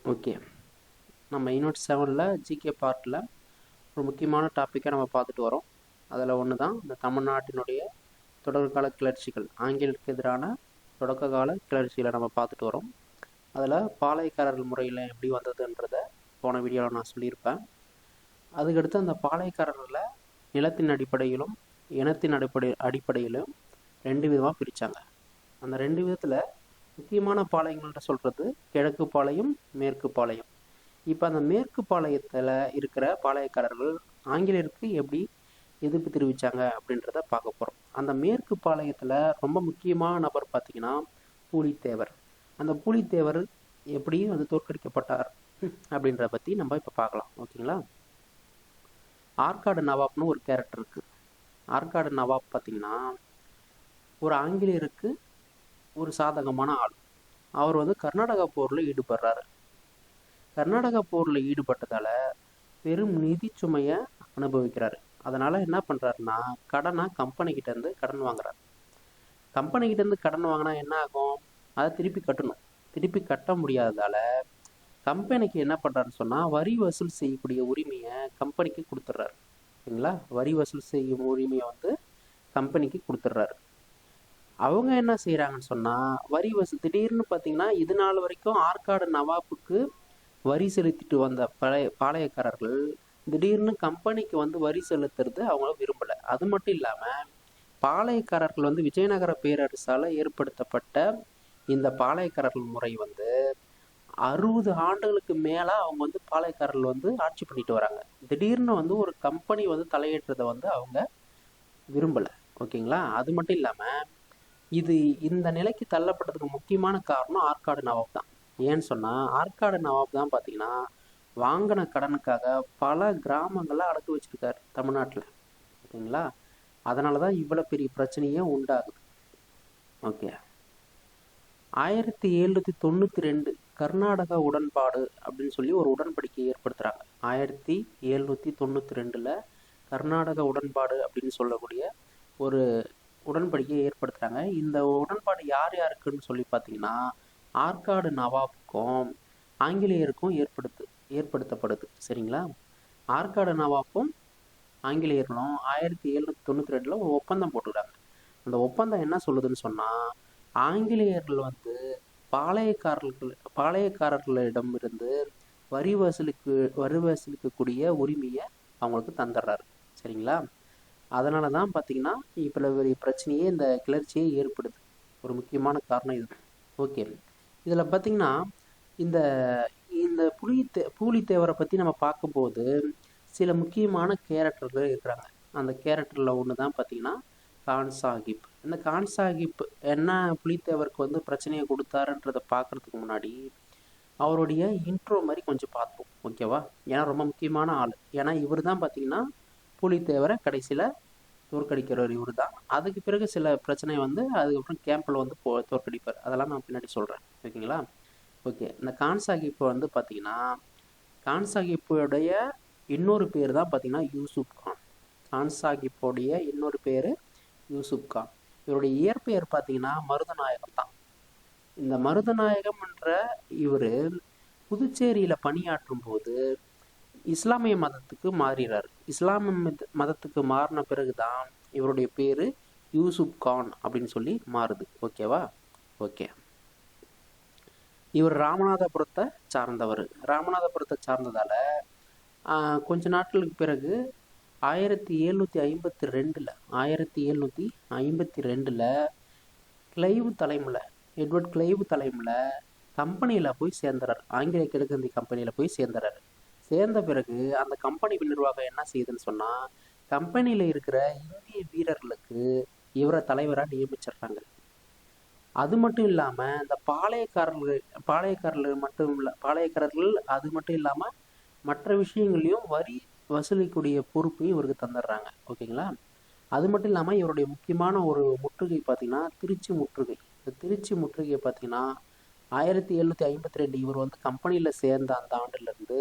Okay, நம்ம unit 7ல் GK பார்ட்டில் ஒரு முக்கியமான டாப்பிக்கை நம்ம பார்த்துட்டு வரோம். அதில் ஒன்று தான் இந்த தமிழ்நாட்டினுடைய தொடர்கால கிளர்ச்சிகள், ஆங்கிலத்துக்கு எதிரான தொடக்க கால கிளர்ச்சிகளை நம்ம பார்த்துட்டு வரோம். அதில் பாளையக்காரர்கள் முறையில் எப்படி வந்ததுன்றதை போன வீடியோவில் நான் சொல்லியிருப்பேன். அதுக்கடுத்து அந்த பாளையக்காரர்களில் நிலத்தின் அடிப்படையிலும் இனத்தின் அடிப்படையிலும் 2 விதமாக பிரித்தாங்க. அந்த 2 விதத்தில் முக்கியமான பாளையங்கள்ட்ட சொல்கிறது கிழக்கு பாளையம், மேற்கு பாளையம். இப்போ அந்த மேற்கு பாளையத்தில் இருக்கிற பாளையக்காரர்கள் ஆங்கிலேயருக்கு எப்படி எதிர்ப்பு தெரிவித்தாங்க அப்படின்றத பார்க்க போகிறோம். அந்த மேற்கு பாளையத்தில் ரொம்ப முக்கியமான நபர் பார்த்திங்கன்னா பூலித்தேவர். அந்த பூலித்தேவர் எப்படி வந்து தோற்கடிக்கப்பட்டார் அப்படின்றத பற்றி நம்ம இப்போ பார்க்கலாம். ஓகேங்களா? ஆற்காடு நவாப்னு ஒரு கேரக்டர் இருக்குது. ஆற்காடு நவாப் பார்த்திங்கன்னா ஒரு ஆங்கிலேயருக்கு ஒரு சாதகமான ஆள். அவர் வந்து கர்நாடகா போரில் ஈடுபடுறாரு. கர்நாடகா போரில் ஈடுபட்டதால் பெரும் நிதி சுமையை அனுபவிக்கிறாரு. அதனால் என்ன பண்ணுறாருன்னா கடனாக கம்பெனிக்கிட்டேருந்து கடன் வாங்குறாரு. கம்பெனிக்கிட்டேருந்து கடன் வாங்கினா என்ன ஆகும்? அதை திருப்பி கட்டணும். திருப்பி கட்ட முடியாததால் கம்பெனிக்கு என்ன பண்ணுறாருன்னு சொன்னால் வரி வசூல் செய்யக்கூடிய உரிமையை கம்பெனிக்கு கொடுத்துட்றாரு. சரிங்களா? வரி வசூல் செய்யும் உரிமையை வந்து கம்பெனிக்கு கொடுத்துட்றாரு. அவங்க என்ன செய்கிறாங்கன்னு சொன்னால் வரி வசூல் திடீர்னு பார்த்தீங்கன்னா இது நாள் வரைக்கும் ஆற்காடு நவாப்புக்கு வரி செலுத்திட்டு வந்த பாளையக்காரர்கள் திடீர்னு கம்பெனிக்கு வந்து வரி செலுத்துறது அவங்கள விரும்பலை. அது மட்டும் இல்லாமல் பாளையக்காரர்கள் வந்து விஜயநகர பேரரசால் ஏற்படுத்தப்பட்ட இந்த பாளையக்காரர்கள் முறை வந்து 60 ஆண்டுகளுக்கு மேலே அவங்க வந்து பாளையக்காரர்கள் வந்து ஆட்சி பண்ணிட்டு வராங்க. திடீர்னு வந்து ஒரு கம்பெனி வந்து தலையேற்றதை வந்து அவங்க விரும்பலை. ஓகேங்களா? அது மட்டும் இல்லாமல் இந்த நிலைக்கு தள்ளப்பட்டதுக்கு முக்கியமான காரணம் ஆற்காடு நவாப் தான். ஏன்னு சொன்னால் ஆற்காடு நவாப் தான் பார்த்தீங்கன்னா வாங்கின கடனுக்காக பல கிராமங்களை அடக்கு வச்சிருக்காரு தமிழ்நாட்டில். ஓகேங்களா? அதனால தான் இவ்வளோ பெரிய பிரச்சனையே உண்டாகுது. ஓகே, 1792 கர்நாடக உடன்பாடு அப்படின்னு சொல்லி ஒரு உடன்படிக்கையை ஏற்படுத்துகிறாங்க. 1792 கர்நாடக உடன்பாடு அப்படின்னு சொல்லக்கூடிய ஒரு உடன்படிக்கையை ஏற்படுத்துகிறாங்க. இந்த உடன்பாடு யார் யாருக்குன்னு சொல்லி பார்த்தீங்கன்னா ஆற்காடு நவாப்புக்கும் ஆங்கிலேயருக்கும் ஏற்படுத்தப்படுது. சரிங்களா? ஆற்காடு நவாப்பும் ஆங்கிலேயர்களும் 1792 ஒரு ஒப்பந்தம் போட்டுக்கிறாங்க. அந்த ஒப்பந்தம் என்ன சொல்லுதுன்னு சொன்னால் ஆங்கிலேயர்கள் வந்து பாளையக்காரர்களிடம் இருந்து வரி வசூலிக்கக்கூடிய உரிமையை அவங்களுக்கு தந்துடுறாரு. சரிங்களா? அதனால தான் பார்த்தீங்கன்னா இப்போ பெரிய பிரச்சனையே இந்த கிளர்ச்சியே ஏற்படுது. ஒரு முக்கியமான காரணம் இது. ஓகே, இதில் பார்த்தீங்கன்னா இந்த இந்த பூலித்தேவரை பற்றி நம்ம பார்க்கும்போது சில முக்கியமான கேரக்டர்கள் இருக்கிறாங்க. அந்த கேரக்டரில் ஒன்று தான் பார்த்தீங்கன்னா கான் சாஹிப். இந்த கான் சாஹிப் என்ன புலித்தேவருக்கு வந்து பிரச்சனையை கொடுத்தாருன்றதை பார்க்குறதுக்கு முன்னாடி அவருடைய இன்ட்ரோ மாதிரி கொஞ்சம் பார்ப்போம். ஓகேவா? ஏன்னா ரொம்ப முக்கியமான ஆள். ஏன்னா இவர் தான் பார்த்தீங்கன்னா பூலித்தேவரை கடைசியில் தோற்கடிக்கிறவர் இவர் தான். அதுக்கு பிறகு சில பிரச்சனை வந்து அதுக்கப்புறம் கேம்பில் வந்து தோற்கடிப்பார். அதெல்லாம் நான் பின்னாடி சொல்கிறேன். ஓகேங்களா? ஓகே, இந்த கான் சாஹிப் வந்து பார்த்தீங்கன்னா கான் சாஹிப்புடைய இன்னொரு பேர் தான் பார்த்தீங்கன்னா யூசுப் கான். கான் சாஹிப்போடைய இன்னொரு பேர் யூசுப் கான். இவருடைய இயற்பெயர் பார்த்தீங்கன்னா மருதநாயகம் தான். இந்த மருதநாயகம் என்ற இவர் புதுச்சேரியில் பணியாற்றும் போது இஸ்லாமிய மதத்துக்கு மாறிறார். இஸ்லாமிய மதத்துக்கு மாறின பிறகு தான் இவருடைய பேர் யூசுப் கான் அப்படின்னு சொல்லி மாறுது. ஓகேவா? ஓகே, இவர் ராமநாதபுரத்தை சார்ந்தவர். ராமநாதபுரத்தை சார்ந்ததால் கொஞ்ச நாட்களுக்கு பிறகு 1752 எட்வர்ட் கிளைவ் தலைமையில் கம்பெனியில் போய் சேர்ந்துறார். ஆங்கிலேய கிழக்கிந்திய கம்பெனியில் போய் சேர்ந்துறாரு. சேர்ந்த பிறகு அந்த கம்பெனி நிர்வாகம் என்ன செய்யுதுன்னு சொன்னால் கம்பெனியில் இருக்கிற இந்திய வீரர்களுக்கு இவரை தலைவராக நியமிச்சிடுறாங்க. அது மட்டும் இல்லாமல் இந்த பாளையக்காரர்கள் அது மட்டும் இல்லாமல் மற்ற விஷயங்களையும் வரி வசூலிக்கூடிய பொறுப்பையும் இவருக்கு தந்துடுறாங்க. ஓகேங்களா? அது மட்டும் இல்லாமல் இவருடைய முக்கியமான ஒரு முற்றுகை பார்த்தீங்கன்னா திருச்சி முற்றுகை. இந்த திருச்சி முற்றுகையை பார்த்தீங்கன்னா 1752 இவர் வந்து கம்பெனியில் சேர்ந்த அந்த ஆண்டுலேருந்து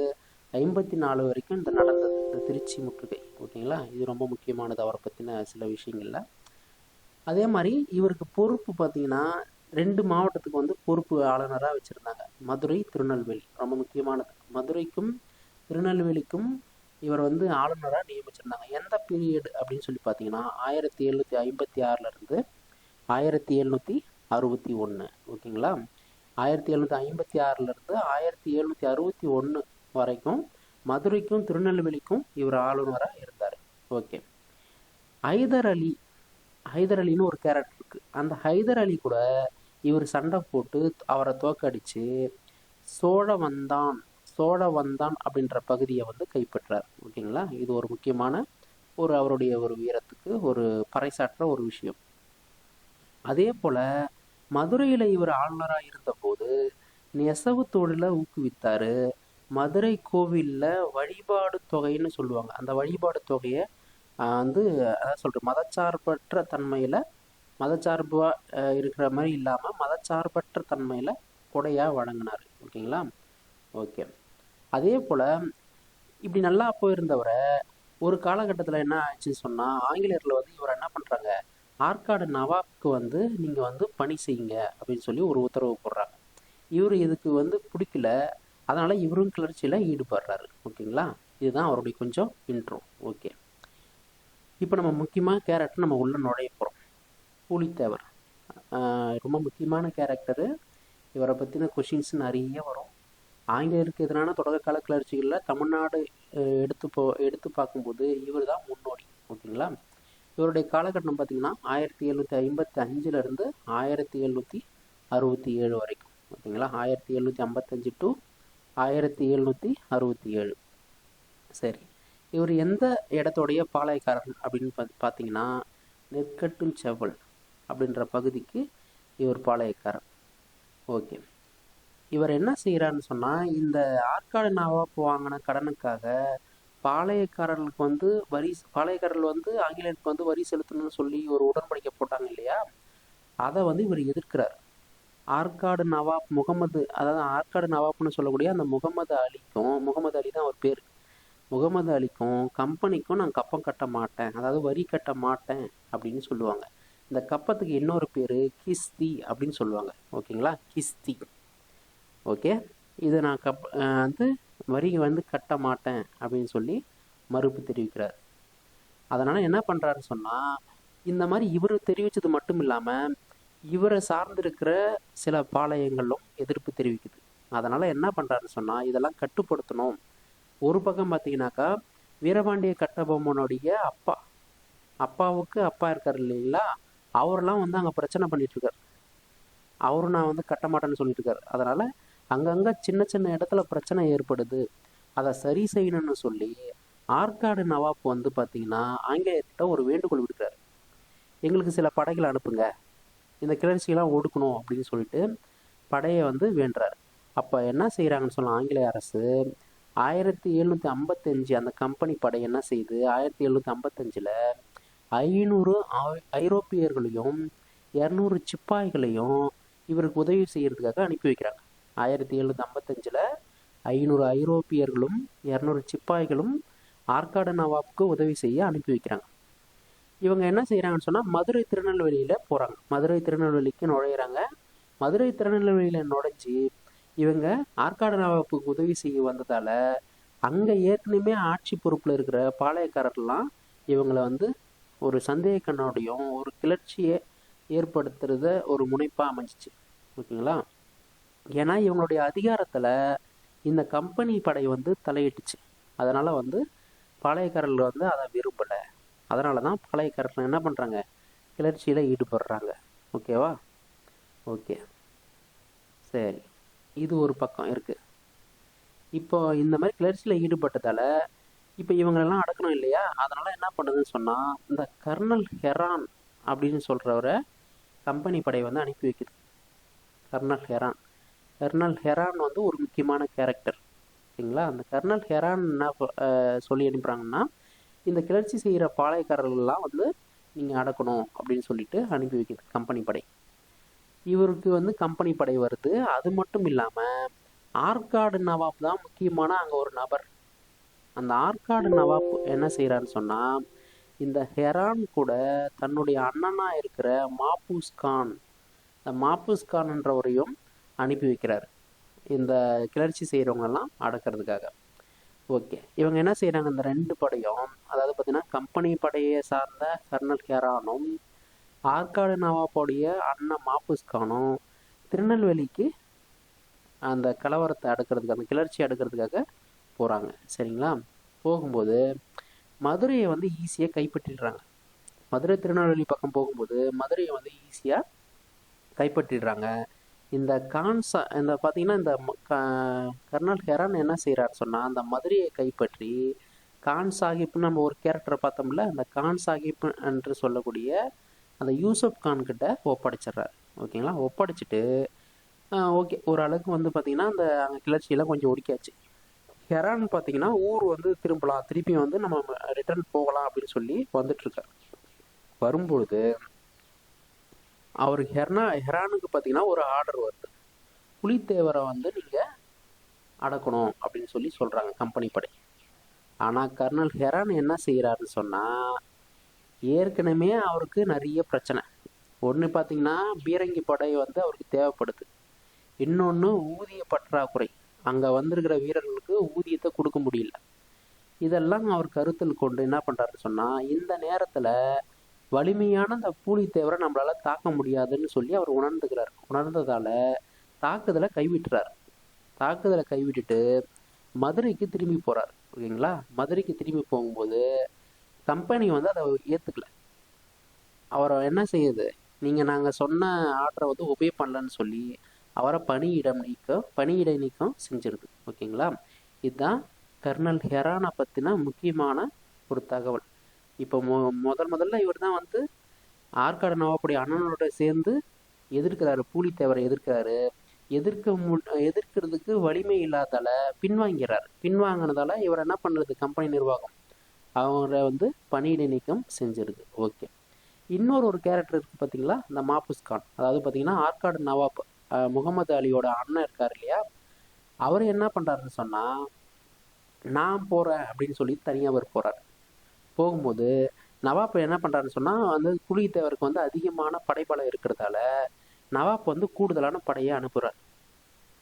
54 வரைக்கும் நடந்தது இந்த திருச்சி முற்றுகை. ஓகேங்களா? இது ரொம்ப முக்கியமானது அவரை பற்றின சில விஷயங்கள்ல. அதே மாதிரி இவருக்கு பொறுப்பு பார்த்தீங்கன்னா 2 மாவட்டத்துக்கு வந்து பொறுப்பு ஆளுநராக வச்சுருந்தாங்க. மதுரை, திருநெல்வேலி. ரொம்ப முக்கியமானது. மதுரைக்கும் திருநெல்வேலிக்கும் இவர் வந்து ஆளுநராக நியமிச்சிருந்தாங்க. எந்த பீரியட் அப்படின்னு சொல்லி பார்த்தீங்கன்னா 1756லேருந்து 1761. ஓகேங்களா? 1756லேருந்து 1761 வரைக்கும் மதுரைக்கும் திருநெல்வேலிக்கும் இவர் ஆளுநராக இருந்தார். ஓகே. ஹைதர் அலி ஹைதர் அலின்னு ஒரு கேரக்டர் இருக்குது. அந்த ஹைதர் அலி கூட இவர் சண்டை போட்டு அவரை தோக்கடிச்சு சோழவந்தான் சோழவந்தான் அப்படின்ற பகுதியை வந்து கைப்பற்றார். ஓகேங்களா? இது ஒரு முக்கியமான அவருடைய ஒரு வீரத்துக்கு ஒரு பறைசாற்ற ஒரு விஷயம். அதே போல மதுரையில் இவர் ஆளுநராக இருந்தபோது நெசவு தொழிலை ஊக்குவித்தாரு. மதுரை கோவிலில் வழிபாடு தொகைன்னு சொல்லுவாங்க. அந்த வழிபாடு தொகையை வந்து அதான் சொல்கிறேன், மதச்சார்பற்ற தன்மையில் மதச்சார்பாக இருக்கிற மாதிரி இல்லாமல் மதச்சார்பற்ற தன்மையில் கொடையாக வழங்கினார். ஓகேங்களா? ஓகே. அதே போல் இப்படி நல்லா போயிருந்தவரை ஒரு காலகட்டத்தில் என்ன ஆச்சுன்னு சொன்னால் ஆங்கிலேயரில் வந்து இவர் என்ன பண்ணுறாங்க, ஆற்காடு நவாப்க்கு வந்து நீங்கள் வந்து பணி செய்யுங்க அப்படின்னு சொல்லி ஒரு உத்தரவு போடுறாங்க. இவர் இதுக்கு வந்து பிடிக்கல. அதனால் இவரும் கிளர்ச்சியில் ஈடுபடுறாரு. ஓகேங்களா? இதுதான் அவருடைய கொஞ்சம் இன்ட்ரோ. ஓகே. இப்போ நம்ம முக்கியமாக கேரக்டர் நம்ம உள்ளே நுழைய போகிறோம். பூலித்தேவர் ரொம்ப முக்கியமான கேரக்டரு. இவரை பற்றின கொஷின்ஸ் நிறைய வரும். ஆங்கிலேயருக்கு எதிரான தொடக்க கால கிளர்ச்சிகளில் தமிழ்நாடு எடுத்து பார்க்கும்போது இவர் தான் முன்னோடி. ஓகேங்களா? இவருடைய காலகட்டம் பார்த்திங்கன்னா 1755லேருந்து 1767 வரைக்கும். ஓகேங்களா? 1755 டு 1767. சரி, இவர் எந்த இடத்துடைய பாளையக்காரன் அப்படின்னு பார்த்தீங்கன்னா நெற்கட்டும் செவல் அப்படின்ற பகுதிக்கு இவர் பாளையக்காரன். ஓகே. இவர் என்ன செய்கிறாருன்னு சொன்னால் இந்த ஆற்காடு நவாப் வாங்கின கடனுக்காக பாளையக்காரர்களுக்கு வந்து பாளையக்காரர்கள் வந்து ஆங்கிலேயருக்கு வந்து வரி செலுத்தணும்னு சொல்லி ஒரு உடன்படிக்கை போட்டாங்க இல்லையா, அதை வந்து இவர் எதிர்க்கிறார். ஆற்காடு நவாப் அதாவது ஆற்காடு நவாப்னு சொல்லக்கூடிய அந்த முகமது அலி தான் அவர் பேர். முகமது அலிக்கும் கம்பெனிக்கும் நான் கப்பம் கட்ட மாட்டேன், அதாவது வரி கட்ட மாட்டேன் அப்படின்னு சொல்லுவாங்க. இந்த கப்பத்துக்கு இன்னொரு பேர் கிஸ்தி அப்படின்னு சொல்லுவாங்க. ஓகேங்களா? கிஸ்தி. ஓகே. இது நான் வந்து வரி வந்து கட்ட மாட்டேன் அப்படின்னு சொல்லி மறுப்பு தெரிவிக்கிறார். அதனால் என்ன பண்ணுறாருன்னு சொன்னால் இந்த மாதிரி இவர் தெரிவித்தது மட்டும் இல்லாமல் இவரை சார்ந்திருக்கிற சில பாளையங்களும் எதிர்ப்பு தெரிவிக்குது. அதனால் என்ன பண்ணுறாருன்னு சொன்னால் இதெல்லாம் கட்டுப்படுத்தணும். ஒரு பக்கம் பார்த்தீங்கன்னாக்கா வீரபாண்டிய கட்டபொம்மனுடைய அப்பாவுக்கு அப்பா இருக்கார் இல்லைங்களா, அவரெல்லாம் வந்து அங்கே பிரச்சனை பண்ணிட்டுருக்கார். அவரும் நான் வந்து கட்ட மாட்டேன்னு சொல்லிட்டு இருக்காரு. அதனால் அங்கங்கே சின்ன சின்ன இடத்துல பிரச்சனை ஏற்படுது, அதை சரி செய்யணும்னு சொல்லி ஆற்காடு நவாப் வந்து பார்த்தீங்கன்னா ஆங்கிலேயர்கிட்ட ஒரு வேண்டுகோள் விடுக்கிறார். எங்களுக்கு சில படைகளை அனுப்புங்க, இந்த கிளர்ச்சியெல்லாம் ஒடுக்கணும் அப்படின்னு சொல்லிட்டு படையை வந்து வேண்டுறார். அப்போ என்ன செய்கிறாங்கன்னு சொன்னால் ஆங்கிலேய அரசு 1755 அந்த கம்பெனி படை என்ன செய்யுது, 1755 500 ஐரோப்பியர்களையும் 200 சிப்பாய்களையும் இவருக்கு உதவி செய்யறதுக்காக அனுப்பி வைக்கிறாங்க. 1755 500 ஐரோப்பியர்களும் 200 சிப்பாய்களும் ஆற்காடு நவாப்புக்கு உதவி செய்ய அனுப்பி வைக்கிறாங்க. இவங்க என்ன செய்கிறாங்கன்னு சொன்னால் மதுரை திருநெல்வேலியில் போகிறாங்க. மதுரை திருநெல்வேலிக்கு நுழையிறாங்க. மதுரை திருநெல்வேலியில் நுழைஞ்சி இவங்க ஆற்காடு நவாப்புக்கு உதவி செய்ய வந்ததால் அங்கே ஏற்கனவே ஆட்சி பொறுப்பில் இருக்கிற பாளையக்காரர்லாம் இவங்களை வந்து ஒரு சந்தேக கண்ணோடையும் ஒரு கிளர்ச்சியை ஏற்படுத்துறத ஒரு முனைப்பாக அமைஞ்சிச்சு. ஓகேங்களா? ஏன்னா இவங்களுடைய அதிகாரத்தில் இந்த கம்பெனி படை வந்து தலையிட்டுச்சு. அதனால் வந்து பாளையக்காரர்கள் வந்து அதை விரும்பலை. அதனால தான் பாளையக்காரர்கள் என்ன பண்ணுறாங்க, கிளர்ச்சியில் ஈடுபடுறாங்க. ஓகேவா? ஓகே, சரி. இது ஒரு பக்கம் இருக்குது. இப்போ இந்த மாதிரி கிளர்ச்சியில் ஈடுபட்டதால் இப்போ இவங்களெல்லாம் அடக்கணும் இல்லையா, அதனால் என்ன பண்ணுதுன்னு சொன்னால் இந்த கர்னல் ஹெரான் அப்படின்னு சொல்கிறவரை கம்பெனி படை வந்து அனுப்பி வைக்குது. கர்னல் ஹெரான் வந்து ஒரு முக்கியமான கேரக்டர். ஓகேங்களா? அந்த கர்னல் ஹெரான் என்ன சொல்லி அனுப்புகிறாங்கன்னா இந்த கிளர்ச்சி செய்கிற பாளையக்காரர்கள்லாம் வந்து நீங்கள் அடக்கணும் அப்படின்னு சொல்லிட்டு அனுப்பி வைக்குது கம்பெனி படை. இவருக்கு வந்து கம்பெனி படை வருது. அது மட்டும் இல்லாமல் ஆற்காடு நவாப் தான் முக்கியமான அங்கே ஒரு நபர். அந்த ஆற்காடு நவாப் என்ன செய்கிறான்னு சொன்னால் இந்த ஹெரான் கூட தன்னுடைய அண்ணனாக இருக்கிற மாபூஸ் கான் இந்த மாப்புஸ் கான்ன்றவரையும் அனுப்பி வைக்கிறார் இந்த கிளர்ச்சி செய்கிறவங்கெல்லாம் அடக்கிறதுக்காக. ஓகே, இவங்க என்ன செய்கிறாங்க, இந்த 2 படையும், அதாவது பார்த்திங்கன்னா கம்பெனி படையை சார்ந்த கர்னல் ஹெரானும் ஆற்காடு நவாபுடைய அண்ணன் மாப்புஸ் கானும் திருநெல்வேலிக்கு அந்த கலவரத்தை அடுக்கிறதுக்கு, அந்த கிளர்ச்சி அடுக்கிறதுக்காக போகிறாங்க. சரிங்களா? போகும்போது மதுரையை வந்து ஈஸியாக கைப்பற்றிடுறாங்க. மதுரை திருநெல்வேலி பக்கம் போகும்போது மதுரையை வந்து ஈஸியாக கைப்பற்றிடுறாங்க. இந்த இந்த பார்த்தீங்கன்னா இந்த கர்னல் ஹெரான் என்ன செய்கிறாரு சொன்னால், அந்த மதுரையை கைப்பற்றி கான் சாஹிப்னு நம்ம ஒரு கேரக்டரை பார்த்தோம்ல, அந்த கான் சாஹிப் என்று சொல்லக்கூடிய அந்த யூசுப் கான் கிட்ட ஒப்படைச்சிட்றாரு. ஓகேங்களா? ஒப்படைச்சிட்டு ஓகே, ஓரளவுக்கு வந்து பார்த்திங்கன்னா அந்த அங்கே கிளர்ச்சியெல்லாம் கொஞ்சம் ஒடுக்கியாச்சு. ஹெரான் பார்த்தீங்கன்னா ஊர் வந்து திரும்பலாம், திருப்பி வந்து நம்ம ரிட்டர்ன் போகலாம் அப்படின்னு சொல்லி வந்துட்டுருக்கார். வரும்பொழுது அவர் ஹெரானுக்கு பார்த்தீங்கன்னா ஒரு ஆர்டர் வருது, புலித்தேவரை வந்து நீங்கள் அடக்கணும் அப்படின்னு சொல்லி சொல்கிறாங்க கம்பெனி படை. ஆனால் கர்னல் ஹெரான் என்ன செய்கிறாருன்னு சொன்னால், ஏற்கனவே அவருக்கு நிறைய பிரச்சனை. ஒன்று பார்த்தீங்கன்னா பீரங்கி படை வந்து அவருக்கு தேவைப்படுது, இன்னொன்று ஊதிய பற்றாக்குறை, அங்கே வந்திருக்கிற வீரர்களுக்கு ஊதியத்தை கொடுக்க முடியல. இதெல்லாம் அவர் கருத்தில் கொண்டு என்ன பண்ணுறாருன்னு சொன்னால், இந்த நேரத்தில் வலிமையான அந்த பூலித்தேவரை நம்மளால் தாக்க முடியாதுன்னு சொல்லி அவர் உணர்ந்துக்கிறார். உணர்ந்ததால் தாக்குதலை கைவிட்டுறார். தாக்குதலை கைவிட்டுட்டு மதுரைக்கு திரும்பி போகிறார். ஓகேங்களா? மதுரைக்கு திரும்பி போகும்போது கம்பெனி வந்து அதை ஏற்றுக்கல. அவரை என்ன செய்யுது, நீங்கள் நாங்கள் சொன்ன ஆர்டரை வந்து ஒபே பண்ணலன்னு சொல்லி அவரை பணியிடை நீக்கம் செஞ்சிருது. ஓகேங்களா? இதுதான் கர்னல் ஹெரானை பற்றின முக்கியமான ஒரு தகவல். இப்போ முதல்ல இவர் தான் வந்து ஆற்காடு நவாபுடைய அண்ணனோட சேர்ந்து எதிர்க்கிறாரு, பூலித்தேவரை எதிர்க்கிறாரு. எதிர்க்கிறதுக்கு வலிமை இல்லாதால பின்வாங்கிறார். பின்வாங்கினதால இவர் என்ன பண்ணுறது, கம்பெனி நிர்வாகம் அவங்கள வந்து பணியிடை நீக்கம் செஞ்சிருது. ஓகே, இன்னொரு ஒரு கேரக்டர் இருக்குது பார்த்தீங்களா, இந்த மாப்புஸ் கான். அதாவது பார்த்தீங்கன்னா ஆற்காடு நவாப் முகமது அலியோட அண்ணன் இருக்கார் இல்லையா, அவர் என்ன பண்ணுறாருன்னு சொன்னால், நான் போகிறேன் அப்படின்னு சொல்லி தனியாக அவர் போகிறார். போகும்போது நவாப் என்ன பண்ணுறாருன்னு சொன்னால், வந்து புலித்தேவருக்கு வந்து அதிகமான படைபலம் இருக்கிறதால நவாப் வந்து கூடுதலான படையை அனுப்புகிறார்.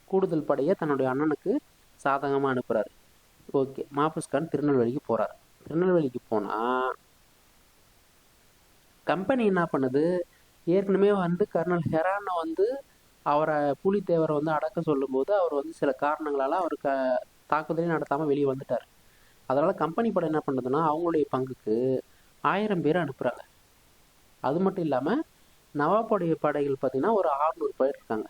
கூடுதல் படையை தன்னுடைய அண்ணனுக்கு சாதகமாக அனுப்புகிறார். ஓகே, மாப்புஸ் கான் திருநெல்வேலிக்கு போகிறார். திருநெல்வேலிக்கு போனால் கம்பெனி என்ன பண்ணுது, ஏற்கனவே வந்து கர்னல் ஹெரானை வந்து அவரை பூலித்தேவரை வந்து அடக்க சொல்லும்போது அவர் வந்து சில காரணங்களால் அவர் தாக்குதலையும் நடத்தாமல் வெளியே வந்துட்டார். அதனால் கம்பெனி படம் என்ன பண்ணுதுன்னா, அவங்களுடைய பங்குக்கு 1000 பேர் அனுப்புகிறாங்க. அது மட்டும் இல்லாமல் நவாபுடைய படைகள் பார்த்திங்கன்னா ஒரு 600 பேர் இருக்காங்க.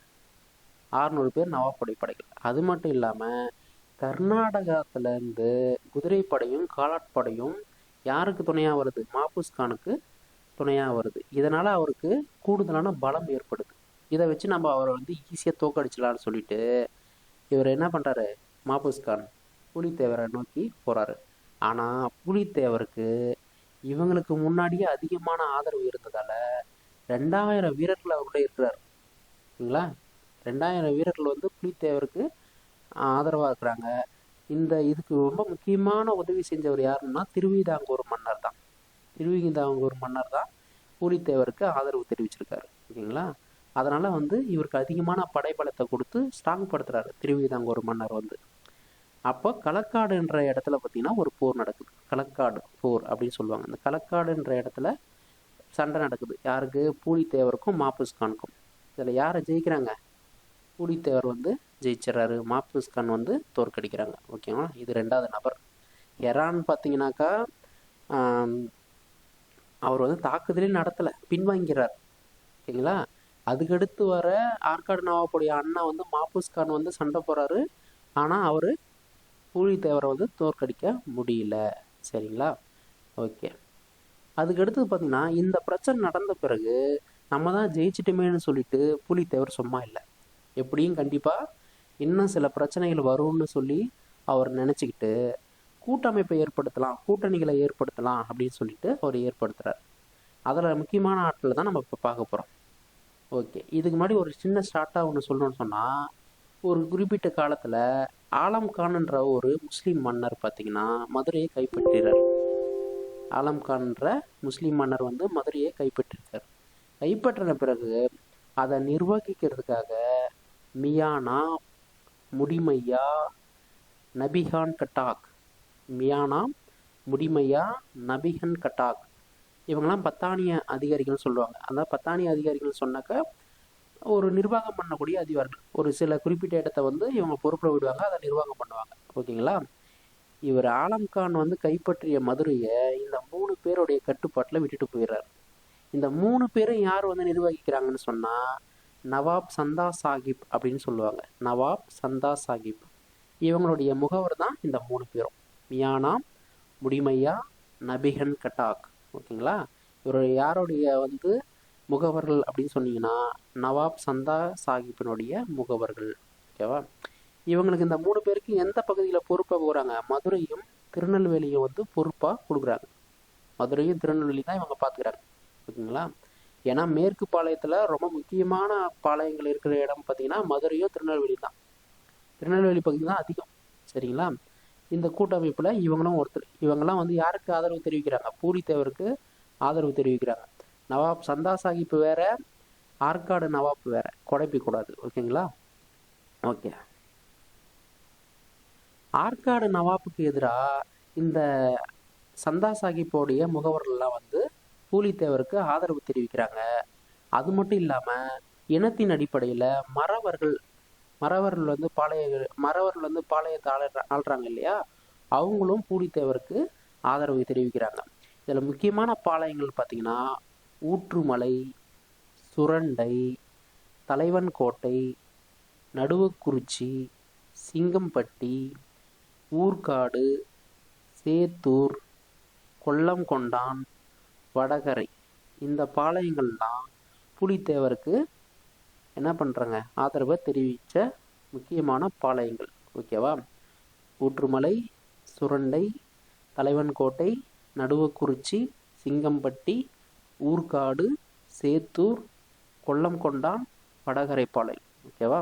600 பேர் நவாபுடைய படைகள். அது மட்டும் இல்லாமல் கர்நாடகத்துலேருந்து குதிரைப்படையும் காலாட்படையும் யாருக்கு துணையாக வருது, மாப்புஸ் கானுக்கு துணையாக வருது. இதனால் அவருக்கு கூடுதலான பலம் ஏற்படுது. இதை வச்சு நம்ம அவரை வந்து ஈஸியாக தோக்கடிச்சிடலான்னு சொல்லிட்டு இவர் என்ன பண்ணுறாரு, மாப்புஸ் கான் பூலித்தேவரை நோக்கி போகிறாரு. ஆனால் பூலித்தேவருக்கு இவங்களுக்கு முன்னாடியே அதிகமான ஆதரவு இருந்ததால் 2000 வீரர்கள் அவர்கிட்ட இருக்கிறார். சரிங்களா? 2000 வீரர்கள் வந்து பூலித்தேவருக்கு ஆதரவாக இருக்கிறாங்க. இதுக்கு ரொம்ப முக்கியமான உதவி செஞ்சவர் யாருன்னா திருவிதாங்கூர் மன்னர் தான். திருவிதாங்கூர் மன்னர் தான் பூலித்தேவருக்கு ஆதரவு தெரிவிச்சிருக்காரு. ஓகேங்களா? அதனால் வந்து இவருக்கு அதிகமான படைபலத்தை கொடுத்து ஸ்ட்ராங் படுத்துறாரு திருவிதாங்கூர் மன்னர் வந்து. அப்போ களக்காடுன்ற இடத்துல பார்த்தீங்கன்னா ஒரு போர் நடக்குது. களக்காடு போர் அப்படின்னு சொல்லுவாங்க. அந்த களக்காடுன்ற இடத்துல சண்டை நடக்குது. யாருக்கு, பூலித்தேவருக்கும் மாப்புஸ் கானுக்கும். இதில் யாரை ஜெயிக்கிறாங்க, பூலித்தேவர் வந்து ஜெயிச்சிடறாரு, மாப்புஸ் கான் வந்து தோற்கடிக்கிறாங்க. ஓகேங்களா? இது 2வது நபர். ஹெரான் பார்த்தீங்கன்னாக்கா அவர் வந்து தாக்குதலே நடத்தலை, பின்வாங்கிறார். ஓகேங்களா? அதுக்கடுத்து வர ஆற்காடு நவாபுடைய அண்ணன் வந்து மாப்புஸ் கான் வந்து சண்டை போகிறாரு. ஆனால் அவர் பூலித்தேவரை வந்து தோற்கடிக்க முடியல. சரிங்களா? ஓகே, அதுக்கடுத்து பார்த்தீங்கன்னா இந்த பிரச்சனை நடந்த பிறகு நம்ம தான் ஜெயிச்சிட்டுமேனு சொல்லிட்டு பூலித்தேவர் சும்மா இல்லை. எப்படியும் கண்டிப்பாக இன்னும் சில பிரச்சனைகள் வரும்னு சொல்லி அவர் நினச்சிக்கிட்டு கூட்டமைப்பை ஏற்படுத்தலாம், கூட்டணிகளை ஏற்படுத்தலாம் அப்படின்னு சொல்லிட்டு அவர் ஏற்படுத்துகிறார். அதில் முக்கியமான ஆட்களை தான் நம்ம இப்போ பார்க்க போகிறோம். ஓகே, இதுக்கு முன்னாடி ஒரு சின்ன ஸ்டார்ட்டாக ஒன்று சொல்லணும்னு சொன்னால், ஒரு குறிப்பிட்ட காலத்தில் ஆலம் கான்ன்ற ஒரு முஸ்லீம் மன்னர் பார்த்திங்கன்னா மதுரையை கைப்பற்றுகிறார். ஆலம் கான்ன்ற முஸ்லீம் மன்னர் வந்து மதுரையை கைப்பற்றிருக்கார். கைப்பற்றின பிறகு அதை நிர்வகிக்கிறதுக்காக மியானா, முடிமையா, நபிகான் கட்டாக், மியானா, முடிமையா, நபிகன் கட்டாக், இவங்கெல்லாம் பத்தானிய அதிகாரிகள் சொல்லுவாங்க. அந்த பத்தானிய அதிகாரிகள் சொன்னாக்க ஒரு நிர்வாகம் பண்ணக்கூடிய அதிகாரிகள். ஒரு சில குறிப்பிட்ட இடத்த வந்து இவங்க பொறுப்பில் விடுவாங்க, அதை நிர்வாகம் பண்ணுவாங்க. ஓகேங்களா? இவர் ஆலம்கான் வந்து கைப்பற்றிய மதுரையை இந்த 3 பேருடைய கட்டுப்பாட்டில் விட்டுட்டு போயிடுறாரு. இந்த 3 பேரும் யார் வந்து நிர்வகிக்கிறாங்கன்னு சொன்னால் நவாப் சந்தா சாஹிப் அப்படின்னு சொல்லுவாங்க. நவாப் சந்தா சாஹிப் இவங்களுடைய முகவர் தான் இந்த 3 பேரும். மியானா, முடிமையா, நபிகன் கட்டாக். ஓகேங்களா? இவர் யாருடைய வந்து முகவர்கள் அப்படின்னு சொன்னீங்கன்னா நவாப் சந்தா சாஹிப்பினுடைய முகவர்கள். ஓகேவா? இவங்களுக்கு இந்த 3 பேருக்கு எந்த பகுதியில் பொறுப்பாக போகிறாங்க? மதுரையும் திருநெல்வேலியும் வந்து பொறுப்பாக கொடுக்குறாங்க. மதுரையும் திருநெல்வேலி தான் இவங்க பார்த்துக்கிறாங்க. ஓகேங்களா? ஏன்னா மேற்கு பாளையத்தில் ரொம்ப முக்கியமான பாளையங்கள் இருக்கிற இடம் பார்த்தீங்கன்னா மதுரையும் திருநெல்வேலி தான். திருநெல்வேலி பகுதி தான் அதிகம். சரிங்களா? இந்த கூட்டமைப்பில் இவங்களும் ஒருத்தர். இவங்கெல்லாம் வந்து யாருக்கு ஆதரவு தெரிவிக்கிறாங்க? பூலித்தேவருக்கு ஆதரவு தெரிவிக்கிறாங்க. நவாப் சந்தா சாஹிப் வேற, ஆற்காடு நவாப் வேற, குழப்பிக்கூடாது. ஓகேங்களா? ஓகே. ஆற்காடு நவாப்புக்கு எதிராக இந்த சந்தா சாஹிப்போடைய முகவர்கள்லாம் வந்து பூலித்தேவருக்கு ஆதரவு தெரிவிக்கிறாங்க. அது மட்டும் இல்லாமல் இனத்தின் அடிப்படையில் மறவர்கள் வந்து பாளையத்தை ஆள்றாங்க இல்லையா, அவங்களும் பூலித்தேவருக்கு ஆதரவு தெரிவிக்கிறாங்க. இதில் முக்கியமான பாளையங்கள் பார்த்தீங்கன்னா ஊற்றுமலை, சுரண்டை, தலைவன் கோட்டை, நடுவக்குறிச்சி, சிங்கம்பட்டி, ஊர்காடு, சேத்தூர், கொல்லம்கொண்டான், வடகரை. இந்த பாளையங்கள்லாம் பூலித்தேவருக்கு என்ன பண்ணுறாங்க? ஆதரவை தெரிவித்த முக்கியமான பாளையங்கள். ஓகேவா? ஊற்றுமலை, சுரண்டை, தலைவன்கோட்டை, நடுவக்குறிச்சி, சிங்கம்பட்டி, ஊர்காடு, சேத்தூர், கொல்லம்கொண்டான், வடகரைப்பாளையம். ஓகேவா?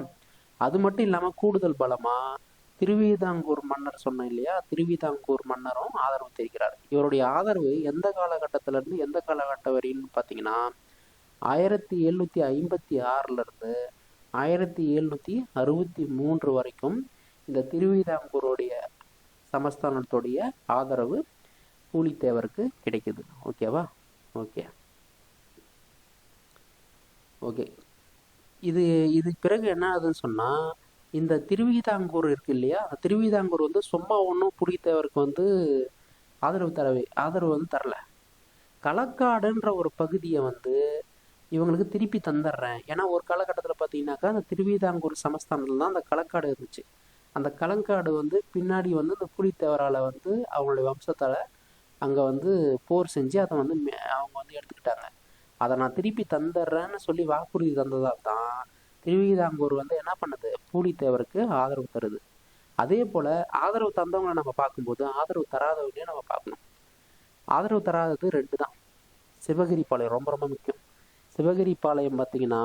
அது மட்டும் இல்லாமல் கூடுதல் பலமாக திருவிதாங்கூர் மன்னர் சொன்னேன் இல்லையா, திருவிதாங்கூர் மன்னரும் ஆதரவு தெரிவிக்கிறார். இவருடைய ஆதரவு எந்த காலகட்டத்திலேருந்து எந்த காலகட்டம் வரைன்னு பார்த்தீங்கன்னா 1756 1763 வரைக்கும் இந்த திருவிதாங்கூருடைய சமஸ்தானத்துடைய ஆதரவு பூலித்தேவருக்கு கிடைக்குது. ஓகேவா? ஓகே ஓகே இது பிறகு என்ன ஆகுதுன்னு சொன்னால் இந்த திருவிதாங்கூர் இருக்கு இல்லையா, அந்த திருவிதாங்கூர் வந்து சும்மா ஒன்றும் பூலித்தேவருக்கு வந்து ஆதரவு வந்து தரல. களக்காடுன்ற ஒரு பகுதியை வந்து இவங்களுக்கு திருப்பி தந்துடுறேன். ஏன்னா ஒரு காலகட்டத்தில் பார்த்தீங்கன்னாக்கா அந்த திருவிதாங்கூர் சமஸ்தானத்தில் தான் அந்த களக்காடு இருந்துச்சு. அந்த களக்காடு வந்து பின்னாடி வந்து இந்த பூலித்தேவரால் வந்து அவங்களுடைய வம்சத்தால் அங்கே வந்து போர் செஞ்சு அதை வந்து அவங்க வந்து எடுத்துக்கிட்டாங்க. அதை நான் திருப்பி தந்துடுறேன்னு சொல்லி வாக்குறுதி தந்ததால் தான் திருவிதாங்கூர் வந்து என்ன பண்ணுது? பூலித்தேவருக்கு ஆதரவு தருது. அதே போல் ஆதரவு தந்தவங்களை நம்ம பார்க்கும்போது ஆதரவு தராதவங்களையும் நம்ம பார்க்கணும். ஆதரவு தராதது 2 தான். சிவகிரி பாளையம் ரொம்ப ரொம்ப முக்கியம். சிவகிரி பாளையம் பார்த்தீங்கன்னா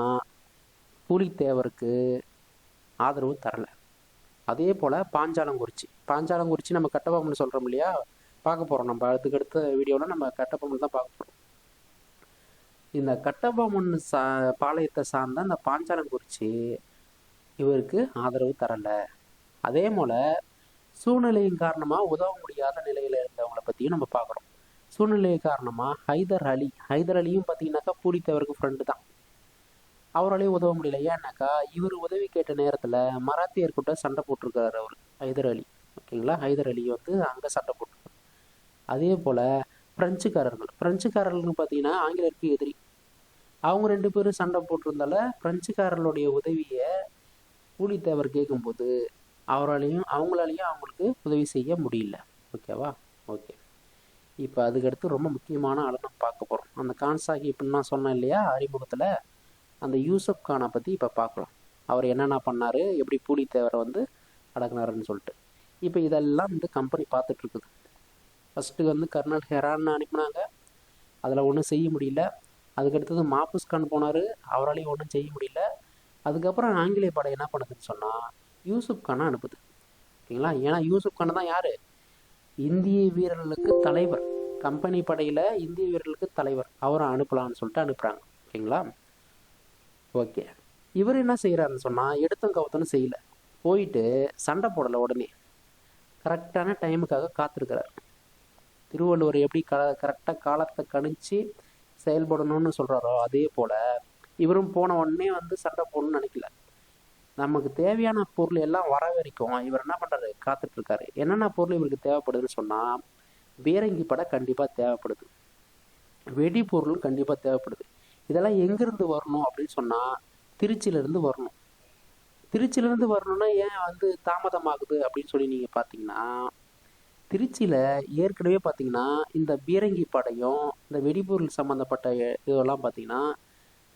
பூலித்தேவருக்கு ஆதரவு தரலை. அதே போல் பாஞ்சாலங்குறிச்சி நம்ம கட்டபொம்மன் சொல்கிறோம் இல்லையா, பார்க்க போகிறோம். நம்ம அடுத்த வீடியோவில் நம்ம கட்டபொம்மன் தான் பார்க்க போகிறோம். இந்த கட்டபொம்மன் பாளையத்தை சார்ந்த அந்த பாஞ்சாலங்குறிச்சி இவருக்கு ஆதரவு தரலை. அதே போல் சூழ்நிலையின் காரணமாக உதவ முடியாத நிலையில் இருந்தவங்களை பற்றியும் நம்ம பார்க்குறோம். சூழ்நிலை காரணமாக ஹைதர் அலியும் பார்த்தீங்கன்னாக்கா பூலித்தேவருக்கு ஃப்ரெண்டு தான். அவராலையும் உதவ முடியல. ஏன்னாக்கா இவர் உதவி கேட்ட நேரத்தில் மராத்தியர்கிட்ட சண்டை போட்டிருக்காரு அவர் ஹைதர் அலி. ஓகேங்களா? ஹைதர் அலி வந்து அங்கே சண்டை போட்டிருக்காரு. அதே போல் பிரெஞ்சுக்காரர்களுக்கு பார்த்தீங்கன்னா ஆங்கிலேயருக்கு எதிரி. அவங்க 2 பேரும் சண்டை போட்டிருந்தால பிரெஞ்சுக்காரர்களுடைய உதவியை பூலித்தேவர் கேட்கும்போது அவங்களாலையும் அவங்களுக்கு உதவி செய்ய முடியல. ஓகேவா? ஓகே. இப்போ அதுக்கடுத்து ரொம்ப முக்கியமான ஆளை நம்ம பார்க்க போகிறோம். அந்த கான் சாஹிப்னு நான் சொன்னேன் இல்லையா அறிமுகத்தில், அந்த யூசுப் கானை பற்றி இப்போ பார்க்கலாம். அவர் என்னென்ன பண்ணார், எப்படி பூலித்தேவரை வந்து அடக்குனாருன்னு சொல்லிட்டு. இப்போ இதெல்லாம் வந்து கம்பெனி பார்த்துட்ருக்குது. ஃபஸ்ட்டு வந்து கர்னல் ஹெரான்னு அனுப்பினாங்க, அதில் ஒன்றும் செய்ய முடியல. அதுக்கடுத்தது மாபுஸ் கான் போனார், அவராலையும் ஒன்றும் செய்ய முடியல. அதுக்கப்புறம் ஆங்கிலேய படை என்ன பண்ணுதுன்னு சொன்னால் யூசுப் கானை அனுப்புது. ஓகேங்களா? ஏன்னா யூசுப் கான் தான் யார்? இந்திய வீரர்களுக்கு தலைவர். கம்பெனி படையில் இந்திய வீரர்களுக்கு தலைவர். அவரை அனுப்பலான்னு சொல்லிட்டு அனுப்புகிறாங்க. ஓகேங்களா? ஓகே. இவர் என்ன செய்கிறாருன்னு சொன்னால் எடுத்தும் கவுத்தனும் செய்யல, போயிட்டு சண்டை போடலை, உடனே கரெக்டான டைமுக்காக காத்திருக்கிறார். திருவள்ளுவர் எப்படி கரெக்டாக காலத்தை கணிச்சு செயல்படணும்னு சொல்கிறாரோ அதே போல் இவரும் போன உடனே வந்து சண்டை போடணும்னு நினைக்கல. நமக்கு தேவையான பொருள் எல்லாம் வர வரைக்கும் இவர் என்ன பண்ணுறாரு, காத்துட்ருக்காரு. என்னென்ன பொருள் இவருக்கு தேவைப்படுதுன்னு சொன்னால் பீரங்கி படை கண்டிப்பாக தேவைப்படுது, வெடிபொருள் கண்டிப்பாக தேவைப்படுது. இதெல்லாம் எங்கேருந்து வரணும் அப்படின்னு சொன்னால் திருச்சியிலேருந்து வரணும். திருச்சியிலேருந்து வரணும்னா ஏன் வந்து தாமதமாகுது அப்படின்னு சொல்லி நீங்கள் பார்த்தீங்கன்னா, திருச்சியில் ஏற்கனவே பார்த்தீங்கன்னா இந்த பீரங்கி படையும் இந்த வெடிபொருள் சம்மந்தப்பட்ட இதெல்லாம் பார்த்தீங்கன்னா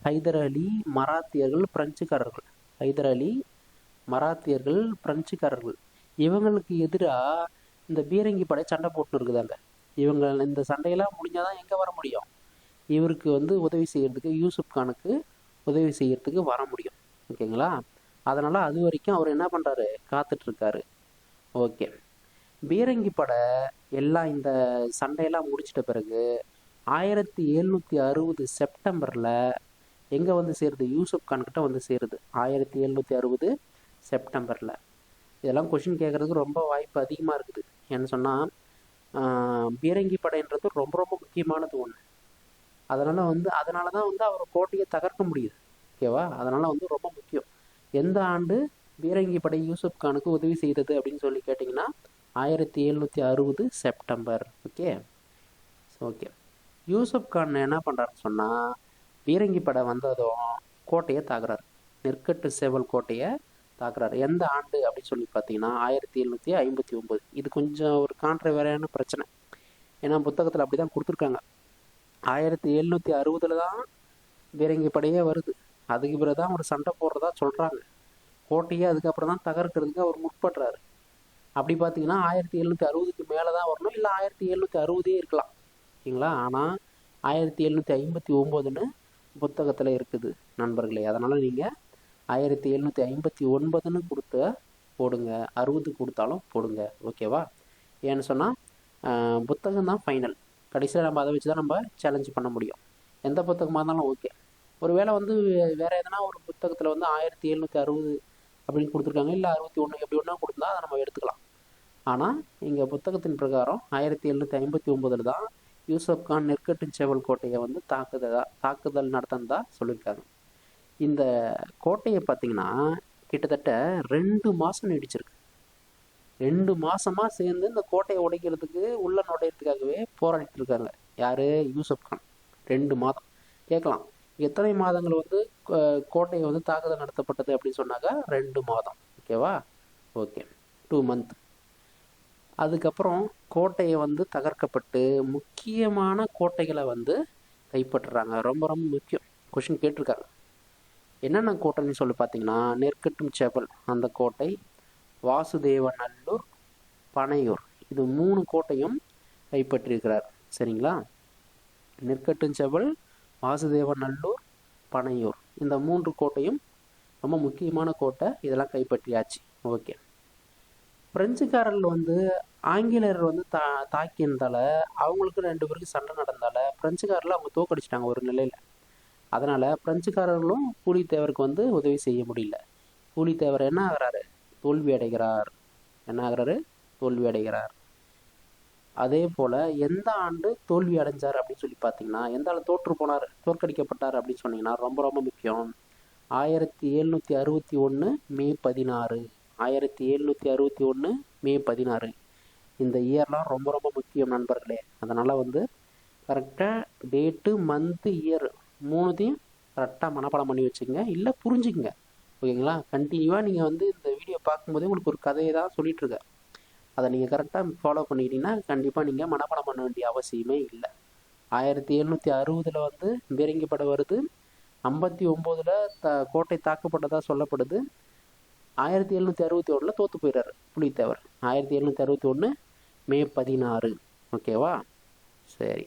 ஹைதர் அலி, மராத்தியர்கள், பிரெஞ்சுக்காரர்கள், ஹைதர் அலி, மராத்தியர்கள், பிரெஞ்சுக்காரர்கள் இவங்களுக்கு எதிராக இந்த பீரங்கி படை சண்டை போட்டு இருக்குதாங்க. இவங்க இந்த சண்டையெல்லாம் முடிஞ்சாதான் எங்கே வர முடியும், இவருக்கு வந்து உதவி செய்யறதுக்கு, யூசுப் கானுக்கு உதவி செய்யறதுக்கு வர முடியும். ஓகேங்களா? அதனால் அது வரைக்கும் அவர் என்ன பண்ணுறாரு, காத்துட்ருக்காரு. ஓகே. பீரங்கி படை எல்லாம் இந்த சண்டையெல்லாம் முடிச்சிட்ட பிறகு 1760 செப்டம்பரில் எங்கே வந்து சேருது, யூசுப் கான்கிட்ட வந்து சேருது. 1760 செப்டம்பரில். இதெல்லாம் கொஷின் கேட்குறதுக்கு ரொம்ப வாய்ப்பு அதிகமாக இருக்குது. ஏன்னு சொன்னால் பீரங்கி படைன்றது ரொம்ப ரொம்ப முக்கியமானது ஒன்று. அதனால தான் வந்து அவர் கோட்டையை தகர்க்க முடியுது. ஓகேவா? அதனால் வந்து ரொம்ப முக்கியம். எந்த ஆண்டு பீரங்கி படை யூசுப் கானுக்கு உதவி செய்தது அப்படின்னு சொல்லி கேட்டிங்கன்னா 1760 September. Okay. Okay. Yusuf Khan என்ன பண்ணுறாருன்னு சொன்னால் பீரங்கி படை வந்ததும் கோட்டையை தாக்குறாரு, நெற்கட்டு சேவல் கோட்டையை தாக்குறாரு. எந்த ஆண்டு அப்படின்னு சொல்லி பார்த்தீங்கன்னா 1759. இது கொஞ்சம் ஒரு கான்ட்ரவரியான பிரச்சனை. ஏன்னா புத்தகத்தில் அப்படி தான் கொடுத்துருக்காங்க. 1760 தான் பீரங்கி படையே வருது. அதுக்கு பிறகு தான் ஒரு சண்டை போடுறதா சொல்கிறாங்க. கோட்டையே அதுக்கப்புறம் தான் தகர்க்கிறதுக்கு அவர் முற்படுறாரு. அப்படி பார்த்தீங்கன்னா 1760க்கு மேலே தான் வரணும், இல்லை 1760 இருக்கலாம். ஓகேங்களா? ஆனால் 1759ன்னு புத்தகத்தில் இருக்குது நண்பர்களே. அதனால் நீங்கள் 1759ன்னு கொடுத்த போடுங்க, 60 கொடுத்தாலும் போடுங்க. ஓகேவா? ஏன்னு சொன்னால் புத்தகம் தான் ஃபைனல். கடைசியில் நம்ம அதை வச்சு தான் நம்ம சேலஞ்ச் பண்ண முடியும். எந்த புத்தகமாக இருந்தாலும் ஓகே. ஒருவேளை வந்து வேறு எதனா ஒரு புத்தகத்தில் வந்து 1760 அப்படின்னு கொடுத்துருக்காங்க, இல்லை 61 எப்படி ஒன்றா கொடுத்தா அதை நம்ம எடுத்துக்கலாம். ஆனால் இங்கே புத்தகத்தின் பிரகாரம் 1759 தான் யூசுப் கான் நெற்கட்டு சேவல் கோட்டையை வந்து தாக்குதல் நடத்தினதா சொல்லியிருக்காங்க. இந்த கோட்டையை பார்த்தீங்கன்னா கிட்டத்தட்ட 2 மாதம் நீடிச்சிருக்கு. 2 மாதமாக சேர்ந்து இந்த கோட்டையை உடைக்கிறதுக்கு உள்ள நுழையிறதுக்காகவே போராடிட்டு இருக்காங்க. யார்? யூசுப் கான். 2 மாதம். கேட்கலாம், எத்தனை மாதங்கள் வந்து கோட்டையை வந்து தாக்குதல் நடத்தப்பட்டது அப்படின்னு சொன்னாக்கா 2 மாதம். ஓகேவா? Okay, 2 month. அதுக்கப்புறம் கோட்டையை வந்து தகர்க்கப்பட்டு முக்கியமான கோட்டைகளை வந்து கைப்பற்றுறாங்க. ரொம்ப ரொம்ப முக்கியம். கொஷின் கேட்டிருக்காங்க. என்னென்ன கோட்டைன்னு சொல்லி பார்த்தீங்கன்னா நெற்கட்டும் சேவல் அந்த கோட்டை, வாசுதேவநல்லூர், பனையூர், இது 3 கோட்டையும் கைப்பற்றியிருக்கிறார். சரிங்களா? நெற்கட்டும் சேவல், வாசுதேவநல்லூர், பனையூர், இந்த 3 கோட்டையும் ரொம்ப முக்கியமான கோட்டை. இதெல்லாம் கைப்பற்றியாச்சு. ஓகே. பிரெஞ்சுக்காரர்கள் வந்து ஆங்கிலேயர் வந்து தாக்கியிருந்தால அவங்களுக்கு 2 பேருக்கு சண்டை நடந்தால பிரெஞ்சுக்காரர்கள் அவங்க தோக்கடிச்சிட்டாங்க ஒரு நிலையில். அதனால் பிரெஞ்சுக்காரர்களும் பூலித்தேவருக்கு வந்து உதவி செய்ய முடியல. பூலித்தேவர் என்ன ஆகிறாரு, தோல்வி அடைகிறார். என்ன ஆகிறாரு, தோல்வி அடைகிறார். அதே போல் எந்த ஆண்டு தோல்வி அடைஞ்சார் அப்படின்னு சொல்லி பார்த்தீங்கன்னா, எந்த ஆள் தோற்று போனார், தோற்கடிக்கப்பட்டார் அப்படின்னு சொன்னீங்கன்னா ரொம்ப ரொம்ப முக்கியம். 1761 மே 16. 1761 மே 16. இந்த இயர்லாம் ரொம்ப ரொம்ப முக்கியம் நண்பர்களே. அதனால் வந்து கரெக்டாக டேட்டு, மந்த்து, இயர் 3த்தையும் கரெக்டாக மனப்பாடம் பண்ணி வச்சுக்கோங்க, இல்லை புரிஞ்சுக்கங்க. ஓகேங்களா? கண்டினியூவாக நீங்கள் வந்து இந்த வீடியோ பார்க்கும்போதே உங்களுக்கு ஒரு கதையை தான் சொல்லிகிட்ருக்கேன். அதை நீங்கள் கரெக்டாக ஃபாலோ பண்ணிக்கிட்டீங்கன்னா கண்டிப்பாக நீங்கள் மனப்பாடம் பண்ண வேண்டிய அவசியமே இல்லை. 1760 வந்து பீரங்கி படை வருது. 59 கோட்டை தாக்கப்பட்டதாக சொல்லப்படுது. 1761 தோற்று போயிடுறாரு புலித்தேவர். 1761 மே 16. ஓகேவா? சரி.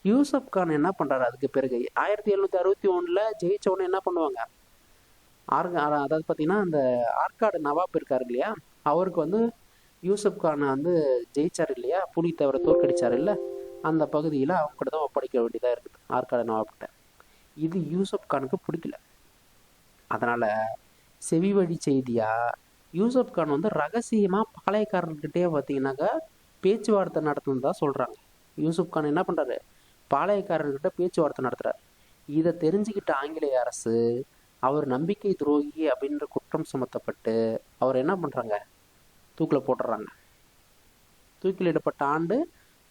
யூசுப் கான் என்ன பண்ணுறாரு அதுக்கு பிறகு 1761 ஜெயிச்சவொடனே என்ன பண்ணுவாங்க, அதாவது பார்த்தீங்கன்னா அந்த ஆற்காடு நவாப் இருக்காரு இல்லையா, அவருக்கு வந்து யூசுப் கானை வந்து ஜெயிச்சார் இல்லையா, புலித்தேவரை தோற்கடிச்சார் இல்லை, அந்த பகுதியில் அவங்க கூட தான் ஒப்படைக்க வேண்டியதாக இருக்குது ஆற்காடு நவாப்கிட்ட. இது யூசப் கானுக்கு பிடிக்கல. அதனால் செவி வழி செய்தியாக யூசப் கான் வந்து ரகசியமாக பாளையக்காரர்கிட்டே பார்த்தீங்கன்னாக்கா பேச்சுவார்த்தை நடத்துனதா சொல்கிறாங்க. யூசுப் கான் என்ன பண்ணுறாரு, பாளையக்காரர்கிட்ட பேச்சுவார்த்தை நடத்துகிறார். இதை தெரிஞ்சுக்கிட்ட ஆங்கிலேய அரசு அவர் நம்பிக்கை துரோகி அப்படின்ற குற்றம் சுமத்தப்பட்டு அவர் என்ன பண்ணுறாங்க, தூக்கில் போட்டுடுறாங்க. தூக்கிலிடப்பட்ட ஆண்டு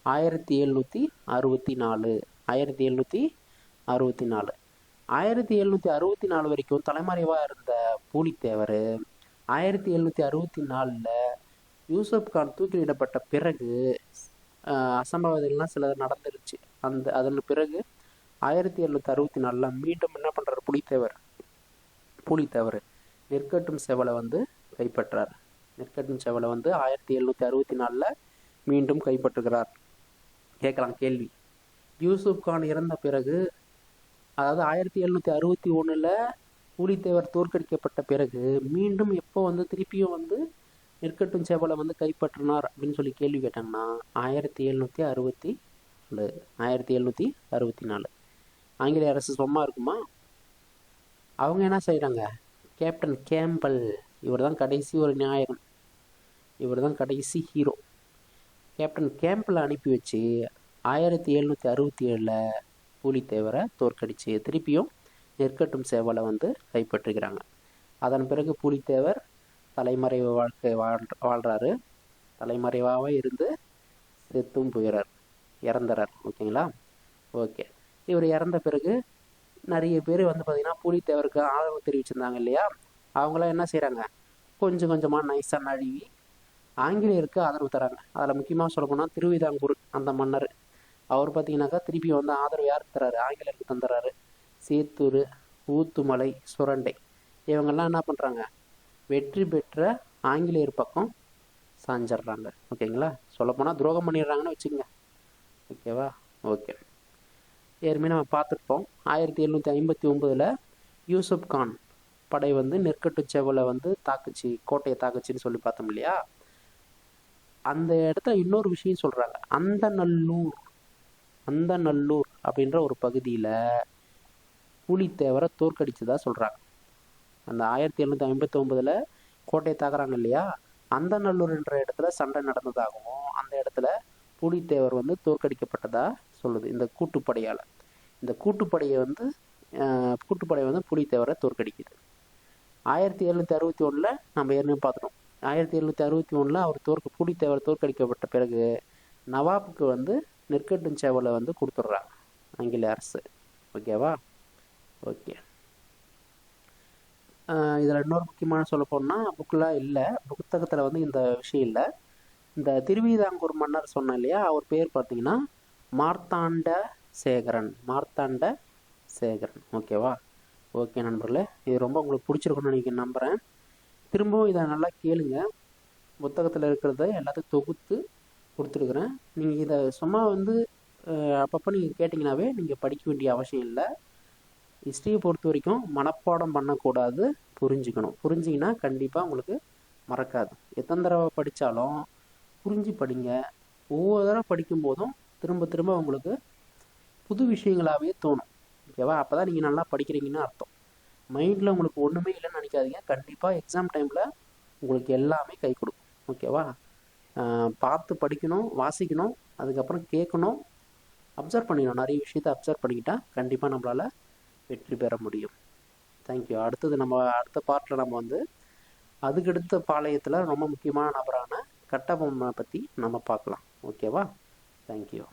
1764. 1764 1764 வரைக்கும் தலைமறைவாக இருந்த பூலித்தேவர் 1764 யூசப் கான் தூக்கிலிடப்பட்ட பிறகு அசம்பாவிதங்கள்லாம் சில நடந்துருச்சு. அதன் பிறகு 1764 மீண்டும் என்ன பண்ணுறாரு பூலித்தேவர் நெற்கட்டும் செவலை வந்து கைப்பற்றார். நெற்கட்டும் செவலை வந்து 1764 மீண்டும் கைப்பற்றுகிறார். கேட்கலாம் கேள்வி, யூசுப் கான் இறந்த பிறகு, அதாவது 1761 பூலித்தேவர் தோற்கடிக்கப்பட்ட பிறகு மீண்டும் எப்போ வந்து திருப்பியும் வந்து நெற்கட்டும் செவலை வந்து கைப்பற்றினார் அப்படின்னு சொல்லி கேள்வி கேட்டாங்கன்னா 1764. 1764 ஆங்கிலேய அரசு சும்மா இருக்குமா? அவங்க என்ன செய்கிறாங்க, கேப்டன் கேம்பல், இவர் தான் கடைசி ஒரு நாயகன், இவர் தான் கடைசி ஹீரோ. கேப்டன் கேம்பலை அனுப்பி வச்சு 1767 பூலித்தேவரை தோற்கடிச்சு திருப்பியும் நெற்கட்டும் சேவலை வந்து கைப்பற்றுகிறாங்க. அதன் பிறகு பூலித்தேவர் தலைமறைவு வாழ்க்கை வாழ்கிறாரு. தலைமறைவாகவே இருந்து செத்தும் போயிறார், இறந்துறார். ஓகேங்களா? ஓகே. இவர் இறந்த பிறகு நிறைய பேர் வந்து பார்த்திங்கன்னா பூலித்தேவருக்கு ஆதரவு தெரிவிச்சிருந்தாங்க இல்லையா, அவங்களாம் என்ன செய்கிறாங்க, கொஞ்சம் கொஞ்சமாக நைஸாக நழுவி ஆங்கிலேயருக்கு ஆதரவு தராங்க. அதில் முக்கியமாக சொல்ல போனால் திருவிதாங்கூர் அந்த மன்னர், அவர் பார்த்தீங்கன்னாக்கா திருப்பி வந்து ஆதரவு யாருக்கு தராரு, ஆங்கிலேயருக்கு தந்துடுறாரு. சேத்தூர், ஊத்துமலை, சுரண்டை இவங்கெல்லாம் என்ன பண்ணுறாங்க, வெற்றி பெற்ற ஆங்கிலேயர் பக்கம் சாஞ்சிட்றாங்க. ஓகேங்களா? சொல்லப்போனால் துரோகம் பண்ணிடுறாங்கன்னு வச்சுக்கோங்க. ஓகேவா? ஓகே. ஏற்கனவே நம்ம பார்த்துருப்போம் 1759 யூசுப் கான் படை வந்து நெற்கட்டு செவலை வந்து தாக்குச்சு, கோட்டையை தாக்குச்சின்னு சொல்லி பார்த்தோம் இல்லையா. அந்த இடத்துல இன்னொரு விஷயம் சொல்கிறாங்க, அந்த நல்லூர் அப்படின்ற ஒரு பகுதியில் பூலித்தேவரை தோற்கடிச்சதா சொல்கிறாங்க. அந்த 1759 கோட்டையை தாக்குறாங்க இல்லையா, அந்த நல்லூர் என்ற இடத்துல சண்டை நடந்ததாகவும் அந்த இடத்துல பூலித்தேவர் வந்து தோற்கடிக்கப்பட்டதா சொல்லுது இந்த கூட்டுப்படையால். இந்த கூட்டுப்படை வந்து பூலித்தேவரை தோற்கடிக்குது. 1761 நம்ம ஏற்கனவே பார்த்துட்டோம். 1761 அவர் பூலித்தேவர் தோற்கடிக்கப்பட்ட பிறகு நவாபுக்கு வந்து நெற்கட்டும் சேவலை வந்து கொடுத்துட்றாங்க ஆங்கிலேய அரசு. ஓகேவா? ஓகே. இதில் இன்னொரு முக்கியமான சொல்ல போனால் புக்கெலாம் இல்லை, புத்தகத்தில் வந்து இந்த விஷயம் இல்லை. இந்த திருவிதாங்கூர் மன்னர் சொன்னேன் இல்லையா, அவர் பேர் பார்த்தீங்கன்னா மார்த்தாண்ட சேகரன். ஓகேவா? ஓகே நண்பர்களே, இது ரொம்ப உங்களுக்கு பிடிச்சிருக்குன்னு நீங்கள் நம்புகிறேன். திரும்பவும் இதை நல்லா கேளுங்க. புத்தகத்தில் இருக்கிறத எல்லாத்தையும் தொகுத்து கொடுத்துருக்குறேன். நீங்கள் இதை சும்மா வந்து அப்பப்போ நீங்கள் கேட்டிங்கனாவே நீங்கள் படிக்க வேண்டிய அவசியம் இல்லை. ஹிஸ்ட்ரியை பொறுத்த வரைக்கும் மனப்பாடம் பண்ணக்கூடாது, புரிஞ்சுக்கணும். புரிஞ்சிங்கன்னா கண்டிப்பாக உங்களுக்கு மறக்காது. எத்தனை தடவை படித்தாலும் புரிஞ்சு படிங்க. ஒவ்வொரு தடவை படிக்கும்போதும் திரும்ப திரும்ப உங்களுக்கு புது விஷயங்களாகவே தோணும். ஓகேவா? அப்போ தான் நீங்கள் நல்லா படிக்கிறீங்கன்னு அர்த்தம். மைண்டில் உங்களுக்கு ஒன்றுமே இல்லைன்னு நினைக்காதீங்க. கண்டிப்பாக எக்ஸாம் டைமில் உங்களுக்கு எல்லாமே கை கொடுக்கும். ஓகேவா? பார்த்து படிக்கணும், வாசிக்கணும், அதுக்கப்புறம் கேட்கணும், அப்சர்வ் பண்ணிக்கணும். நிறைய விஷயத்தை அப்சர்வ் பண்ணிக்கிட்டால் கண்டிப்பாக நம்மளால் வெற்றி பெற முடியும். தேங்க்யூ. அடுத்த பார்ட்டில் நம்ம வந்து அதுக்கடுத்த பாளையத்தில் ரொம்ப முக்கியமான நபரான கட்டபொம்மனை பற்றி நம்ம பார்க்கலாம். ஓகேவா? தேங்க்யூ.